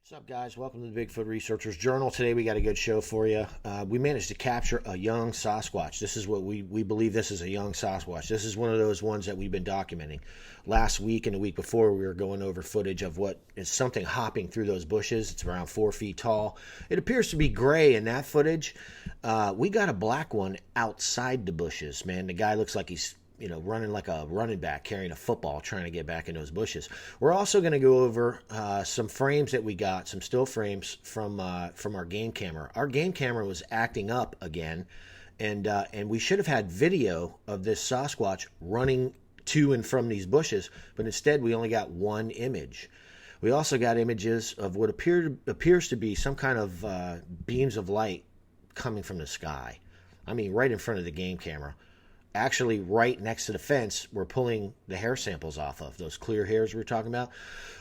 What's up, guys? Welcome to the Bigfoot Researchers Journal. Today we got a good show for you. We managed to capture a young Sasquatch. This is what we believe this is a young Sasquatch. This is one of those ones that we've been documenting. Last week and the week before, we were going over footage of what is something hopping through those bushes. It's around 4 feet tall. It appears to be gray in that footage. We got a black one outside the bushes, man. The guy looks like he's running like a running back, carrying a football, trying to get back in those bushes. We're also going to go over some frames that we got, some still frames from our game camera. Our game camera was acting up again, and we should have had video of this Sasquatch running to and from these bushes, but instead we only got one image. We also got images of what appears to be some kind of beams of light coming from the sky. I mean, right in front of the game camera. Actually, right next to the fence, we're pulling the hair samples off of, those clear hairs we were talking about.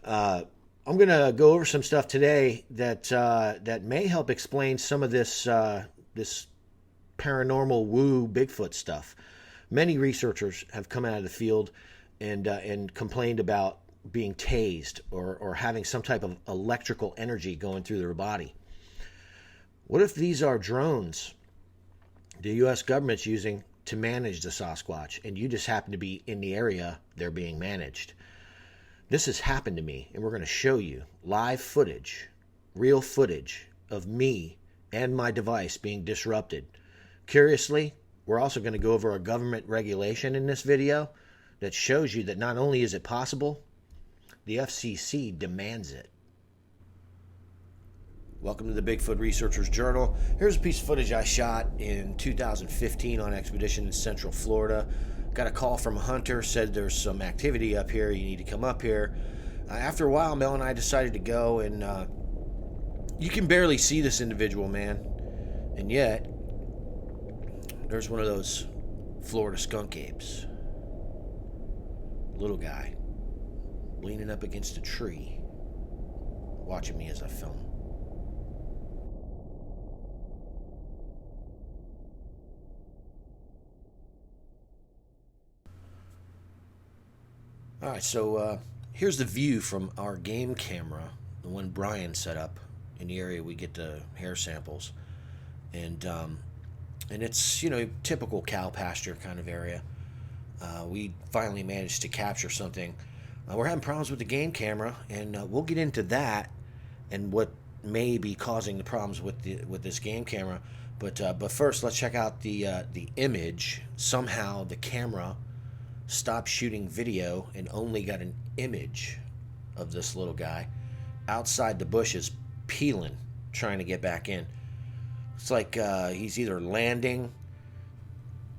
I'm going to go over some stuff today that may help explain some of this paranormal woo Bigfoot stuff. Many researchers have come out of the field and complained about being tased or having some type of electrical energy going through their body. What if these are drones the U.S. government's using to manage the Sasquatch, and you just happen to be in the area they're being managed? This has happened to me, and we're going to show you live footage, real footage of me and my device being disrupted. Curiously, we're also going to go over a government regulation in this video that shows you that not only is it possible, the FCC demands it. Welcome to the Bigfoot Researchers Journal. Here's a piece of footage I shot in 2015 on expedition in Central Florida. Got a call from a hunter, said there's some activity up here, you need to come up here. After a while, Mel and I decided to go, and you can barely see this individual, man. And yet, there's one of those Florida skunk apes. Little guy, leaning up against a tree, watching me as I film. All right, so here's the view from our game camera, the one Brian set up in the area we get the hair samples, and it's typical cow pasture kind of area. We finally managed to capture something. We're having problems with the game camera, and we'll get into that and what may be causing the problems with this game camera. But first, let's check out the image. Somehow the camera stopped shooting video and only got an image of this little guy outside the bushes, peeling, trying to get back in. It's like he's either landing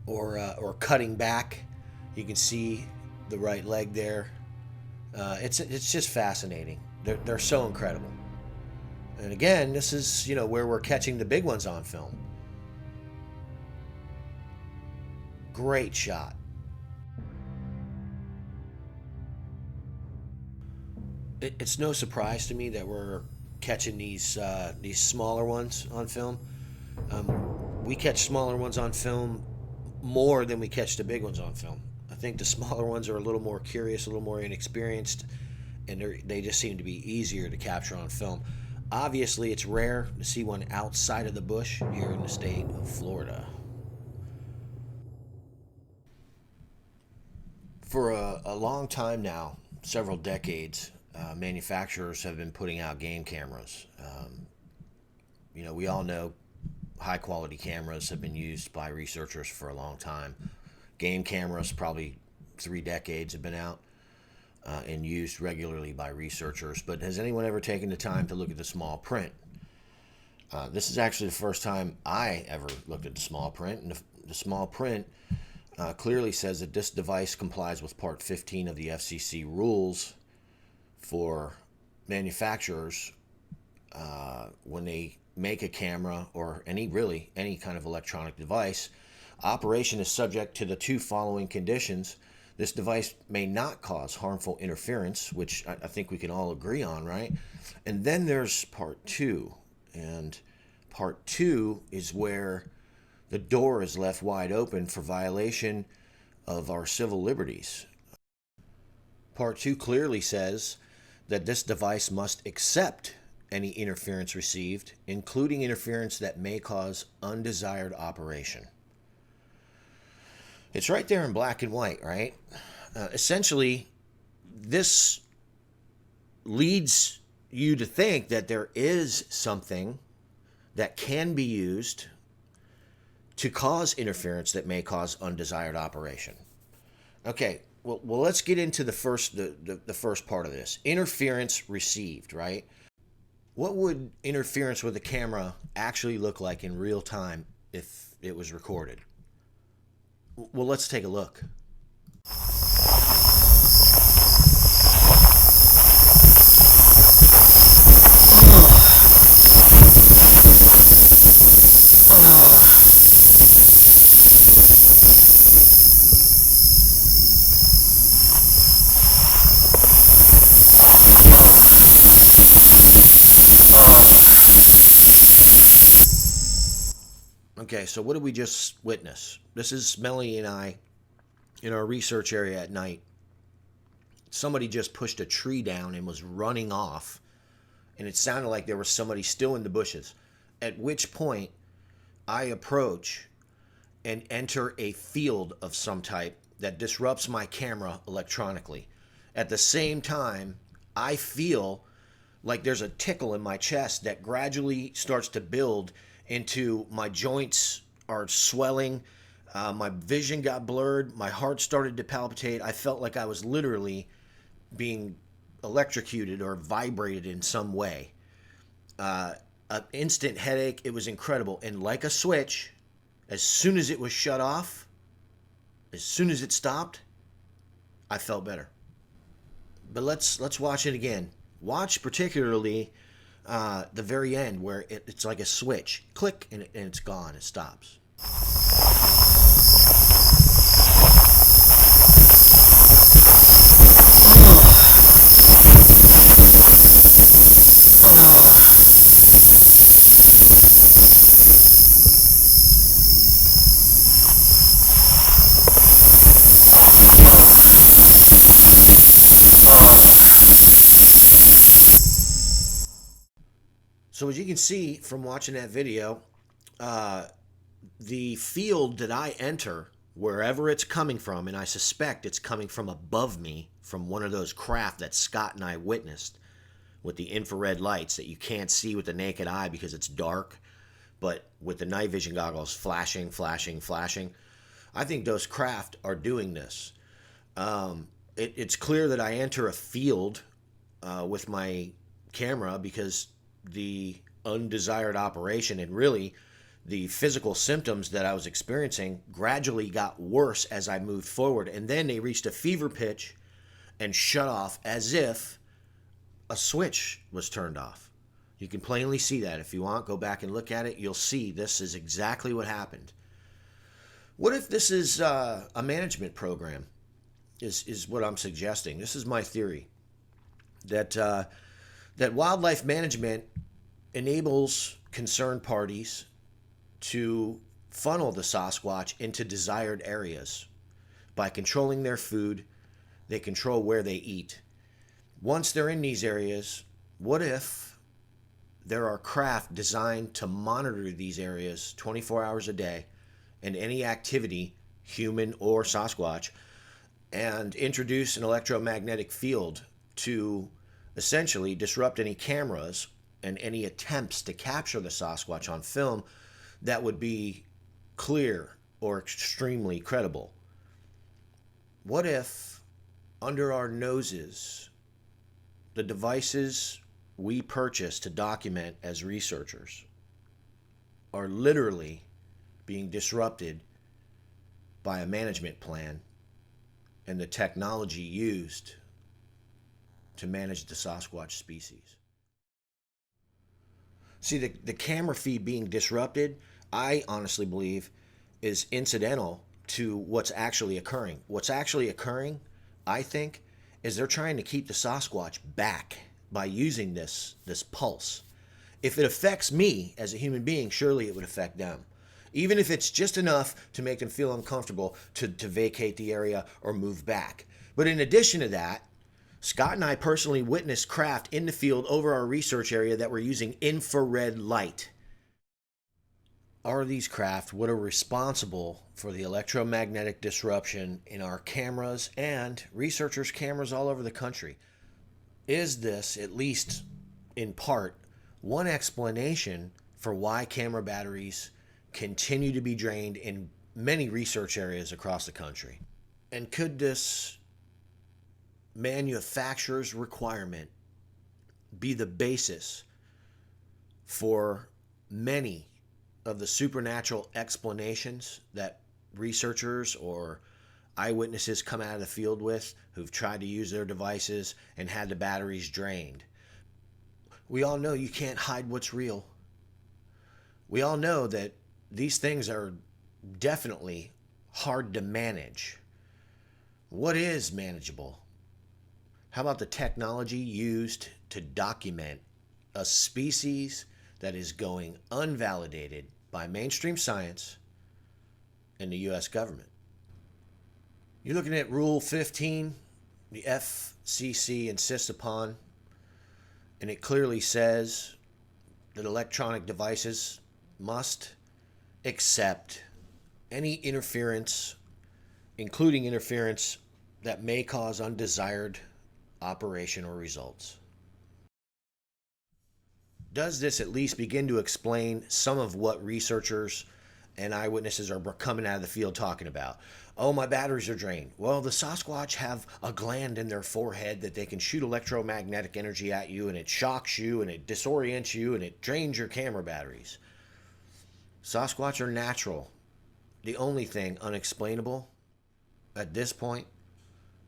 or cutting back. You can see the right leg there. It's just fascinating. They're so incredible. And again, this is where we're catching the big ones on film. Great shot. It's no surprise to me that we're catching these smaller ones on film. We catch smaller ones on film more than we catch the big ones on film. I think the smaller ones are a little more curious, a little more inexperienced, and they just seem to be easier to capture on film. Obviously, it's rare to see one outside of the bush here in the state of Florida. For a long time now, several decades, manufacturers have been putting out game cameras. We all know high quality cameras have been used by researchers for a long time. Game cameras, probably 3 decades, have been out and used regularly by researchers. But has anyone ever taken the time to look at the small print? This is actually the first time I ever looked at the small print. And the small print clearly says that this device complies with Part 15 of the FCC rules for manufacturers when they make a camera or any kind of electronic device. Operation is subject to the 2 following conditions. This device may not cause harmful interference, which I think we can all agree on, right? And then there's Part 2. And Part 2 is where the door is left wide open for violation of our civil liberties. Part 2 clearly says that this device must accept any interference received, including interference that may cause undesired operation. It's right there in black and white, right? Essentially, this leads you to think that there is something that can be used to cause interference that may cause undesired operation. Okay, well let's get into the first part of this. Interference received, right? What would interference with a camera actually look like in real time if it was recorded? Well, let's take a look. Okay, so what did we just witness? This is Melanie and I in our research area at night. Somebody just pushed a tree down and was running off, and it sounded like there was somebody still in the bushes, at which point I approach and enter a field of some type that disrupts my camera electronically. At the same time, I feel like there's a tickle in my chest that gradually starts to build into my joints are swelling, my vision got blurred, my heart started to palpitate. I felt like I was literally being electrocuted or vibrated in some way. An instant headache. It was incredible. And like a switch, as soon as it was shut off, as soon as it stopped, I felt better. But let's watch it again. Watch particularly the very end where it's like a switch. Click, and it's gone. It stops. So as you can see from watching that video, the field that I enter, wherever it's coming from, and I suspect it's coming from above me, from one of those craft that Scott and I witnessed with the infrared lights that you can't see with the naked eye because it's dark, but with the night vision goggles flashing, flashing, flashing. I think those craft are doing this. It's clear that I enter a field with my camera because the undesired operation and really the physical symptoms that I was experiencing gradually got worse as I moved forward, and then they reached a fever pitch and shut off as if a switch was turned off. You can plainly see that. If you want, go back and look at it. You'll see this is exactly what happened. What if this is a management program is what I'm suggesting. This is my theory, that wildlife management enables concerned parties to funnel the Sasquatch into desired areas. By controlling their food, they control where they eat. Once they're in these areas, what if there are craft designed to monitor these areas 24 hours a day and any activity, human or Sasquatch, and introduce an electromagnetic field to essentially disrupt any cameras and any attempts to capture the Sasquatch on film that would be clear or extremely credible? What if under our noses, the devices we purchase to document as researchers are literally being disrupted by a management plan and the technology used to manage the Sasquatch species? See, the camera feed being disrupted, I honestly believe, is incidental to what's actually occurring. What's actually occurring, I think, is they're trying to keep the Sasquatch back by using this pulse. If it affects me as a human being, surely it would affect them. Even if it's just enough to make them feel uncomfortable to vacate the area or move back. But in addition to that, Scott and I personally witnessed craft in the field over our research area that were using infrared light. Are these craft what are responsible for the electromagnetic disruption in our cameras and researchers' cameras all over the country? Is this, at least in part, one explanation for why camera batteries continue to be drained in many research areas across the country? And could this manufacturer's requirement be the basis for many of the supernatural explanations that researchers or eyewitnesses come out of the field with who've tried to use their devices and had the batteries drained? We all know you can't hide what's real. We all know that these things are definitely hard to manage. What is manageable? How about the technology used to document a species that is going unvalidated by mainstream science and the U.S. government? You're looking at Rule 15, the FCC insists upon, and it clearly says that electronic devices must accept any interference, including interference that may cause undesired operation or results. Does this at least begin to explain some of what researchers and eyewitnesses are coming out of the field talking about? Oh, my batteries are drained. Well, the Sasquatch have a gland in their forehead that they can shoot electromagnetic energy at you, and it shocks you and it disorients you and it drains your camera batteries. Sasquatch are natural. The only thing unexplainable at this point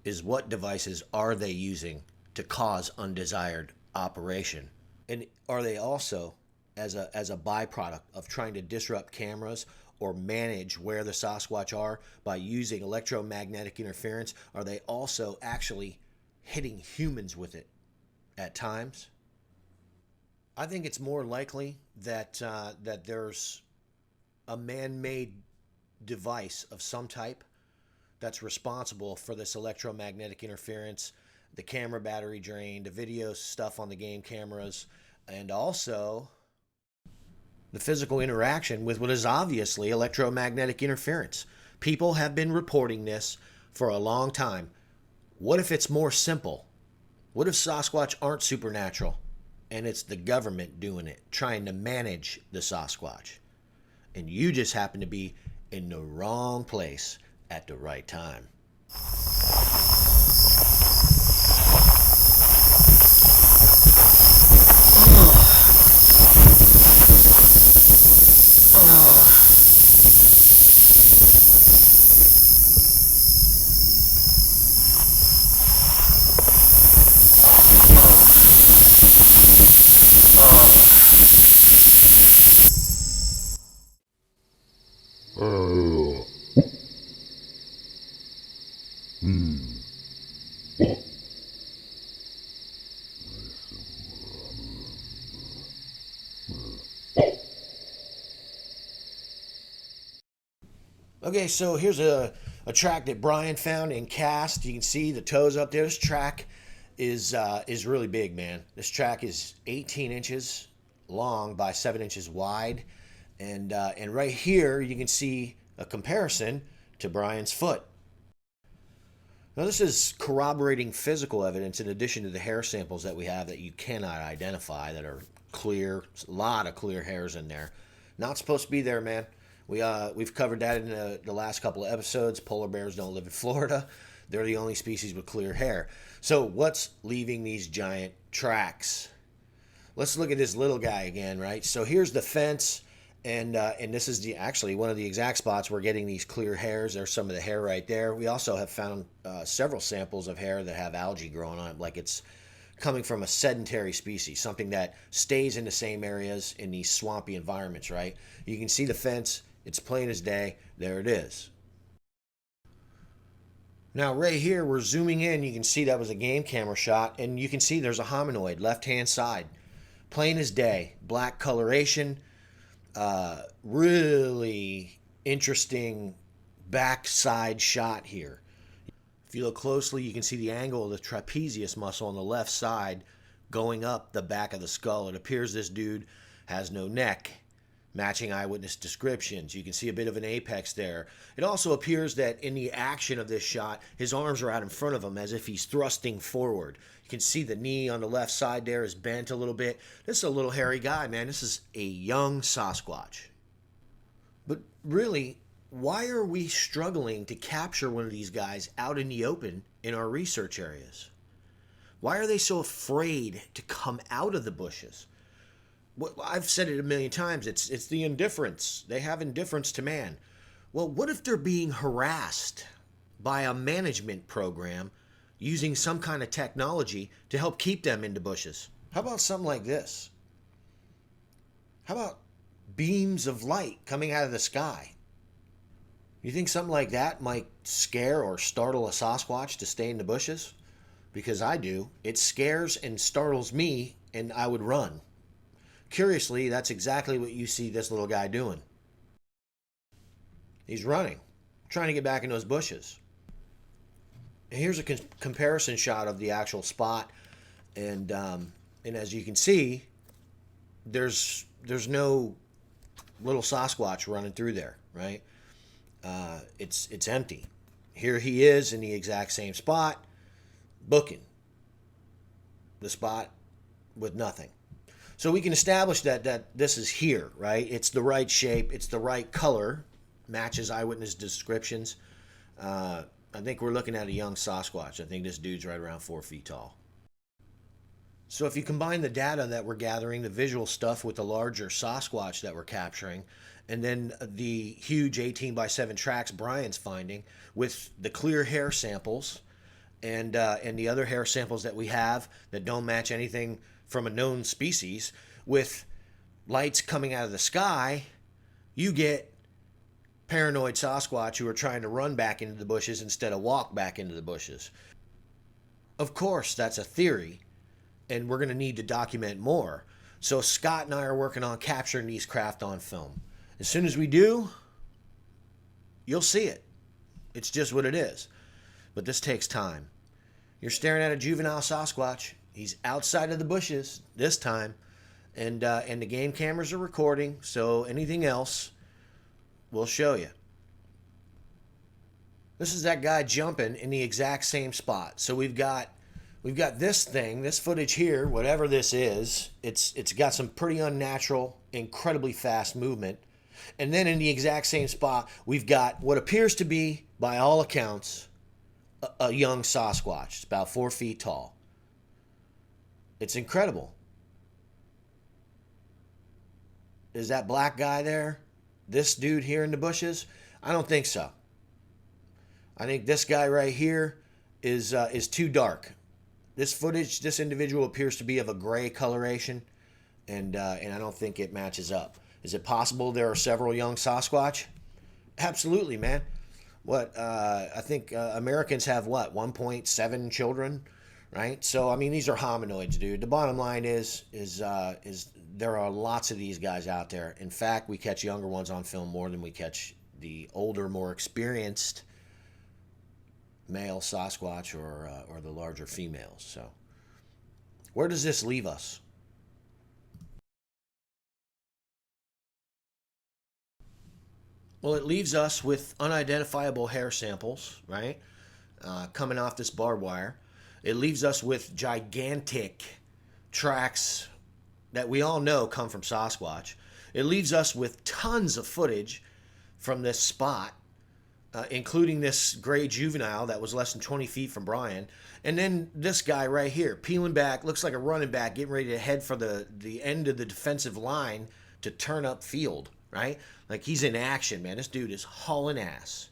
is what devices are they using to cause undesired operation? And are they also, as a byproduct of trying to disrupt cameras or manage where the Sasquatch are by using electromagnetic interference, are they also actually hitting humans with it at times? I think it's more likely that that there's a man-made device of some type that's responsible for this electromagnetic interference, the camera battery drain, the video stuff on the game cameras, and also the physical interaction with what is obviously electromagnetic interference. People have been reporting this for a long time. What if it's more simple? What if Sasquatch aren't supernatural and it's the government doing it, trying to manage the Sasquatch? And you just happen to be in the wrong place at the right time. Okay, so here's a track that Brian found and cast. You can see the toes up there. This track is really big, man. This track is 18 inches long by 7 inches wide, and right here you can see a comparison to Brian's foot. Now this is corroborating physical evidence in addition to the hair samples that we have that you cannot identify that are clear. A lot of clear hairs in there. Not supposed to be there, man. We've covered that in the last couple of episodes. Polar bears don't live in Florida. They're the only species with clear hair. So what's leaving these giant tracks? Let's look at this little guy again, right? So here's the fence, and this is actually one of the exact spots we're getting these clear hairs. There's some of the hair right there. We also have found several samples of hair that have algae growing on it, like it's coming from a sedentary species, something that stays in the same areas in these swampy environments, right? You can see the fence. It's plain as day. There it is. Now right here, we're zooming in. You can see that was a game camera shot, and you can see there's a hominoid left-hand side. Plain as day. Black coloration. Really interesting backside shot here. If you look closely, you can see the angle of the trapezius muscle on the left side going up the back of the skull. It appears this dude has no neck, matching eyewitness descriptions. You can see a bit of an apex there. It also appears that in the action of this shot, his arms are out in front of him as if he's thrusting forward. You can see the knee on the left side there is bent a little bit. This is a little hairy guy, man. This is a young Sasquatch. But really, why are we struggling to capture one of these guys out in the open in our research areas? Why are they so afraid to come out of the bushes? Well, I've said it a million times. It's the indifference. They have indifference to man. Well, what if they're being harassed by a management program using some kind of technology to help keep them in the bushes? How about something like this? How about beams of light coming out of the sky? You think something like that might scare or startle a Sasquatch to stay in the bushes? Because I do. It scares and startles me, and I would run. Curiously, that's exactly what you see this little guy doing. He's running, trying to get back in those bushes. And here's a comparison shot of the actual spot, and as you can see, there's no little Sasquatch running through there, right? It's empty. Here he is in the exact same spot, booking the spot with nothing. So we can establish that this is here, right? It's the right shape. It's the right color. Matches eyewitness descriptions. I think we're looking at a young Sasquatch. I think this dude's right around 4 feet tall. So if you combine the data that we're gathering, the visual stuff with the larger Sasquatch that we're capturing, and then the huge 18x7 tracks Brian's finding with the clear hair samples and the other hair samples that we have that don't match anything from a known species, with lights coming out of the sky, you get paranoid Sasquatch who are trying to run back into the bushes instead of walk back into the bushes. Of course, that's a theory, and we're going to need to document more. So Scott and I are working on capturing these craft on film. As soon as we do, you'll see it. It's just what it is. But this takes time. You're staring at a juvenile Sasquatch. He's outside of the bushes this time, and the game cameras are recording, so anything else we'll show you. This is that guy jumping in the exact same spot. So we've got this thing, this footage here, whatever this is. It's got some pretty unnatural, incredibly fast movement. And then in the exact same spot, we've got what appears to be, by all accounts, a young Sasquatch. It's about 4 feet tall. It's incredible. Is that black guy there? This dude here in the bushes? I don't think so. I think this guy right here is too dark. This footage, this individual appears to be of a gray coloration, and I don't think it matches up. Is it possible there are several young Sasquatch? Absolutely, man. I think Americans have 1.7 children, right? So I mean, these are hominoids, dude. The bottom line is there are lots of these guys out there. In fact, we catch younger ones on film more than we catch the older, more experienced male Sasquatch or the larger females. So where does this leave us? Well, it leaves us with unidentifiable hair samples, right? Coming off this barbed wire. It leaves us with gigantic tracks that we all know come from Sasquatch. It leaves us with tons of footage from this spot, including this gray juvenile that was less than 20 feet from Brian. And then this guy right here, peeling back, looks like a running back, getting ready to head for the end of the defensive line to turn up field, right? Like he's in action, man. This dude is hauling ass.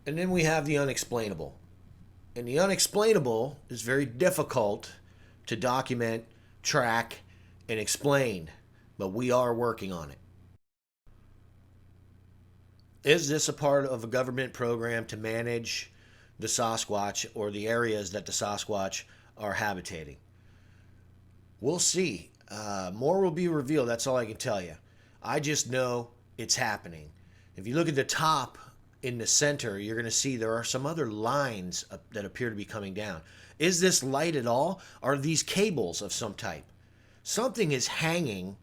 And then we have the unexplainable. And the unexplainable is very difficult to document, track, and explain, but we are working on it. Is this a part of a government program to manage the Sasquatch or the areas that the Sasquatch are habitating? We'll see. More will be revealed. That's all I can tell you. I just know it's happening. If you look at the top in the center, you're going to see there are some other lines that appear to be coming down. Is this light at all? Are these cables of some type? Something is hanging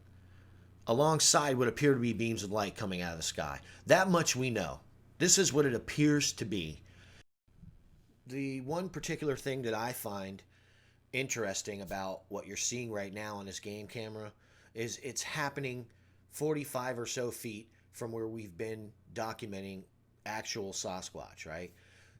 alongside what appear to be beams of light coming out of the sky. That much we know. This is what it appears to be. The one particular thing that I find interesting about what you're seeing right now on this game camera is it's happening 45 or so feet from where we've been documenting actual Sasquatch, right?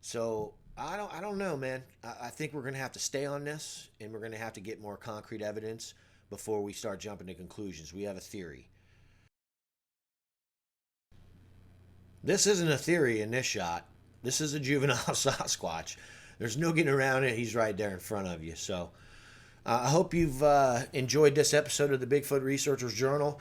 So I don't know, man. I think we're going to have to stay on this, and we're going to have to get more concrete evidence before we start jumping to conclusions. We have a theory. This isn't a theory in this shot. This is a juvenile Sasquatch. There's no getting around it. He's right there in front of you. So I hope you've enjoyed this episode of the Bigfoot Researchers Journal.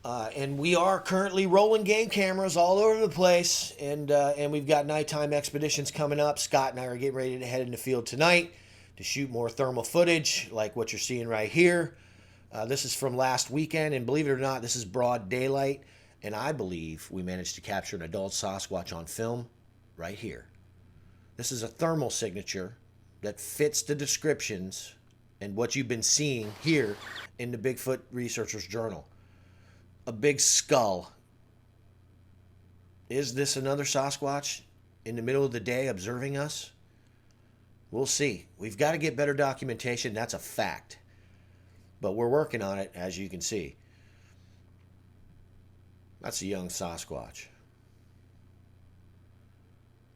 And we are currently rolling game cameras all over the place. And we've got nighttime expeditions coming up. Scott and I are getting ready to head in the field tonight to shoot more thermal footage like what you're seeing right here. This is from last weekend. And believe it or not, this is broad daylight. And I believe we managed to capture an adult Sasquatch on film right here. This is a thermal signature that fits the descriptions and what you've been seeing here in the Bigfoot Researchers Journal. A big skull. Is this another Sasquatch in the middle of the day observing us? We'll see. We've got to get better documentation. That's a fact. But we're working on it, as you can see. That's a young Sasquatch.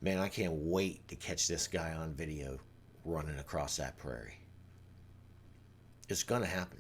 Man, I can't wait to catch this guy on video running across that prairie. It's going to happen.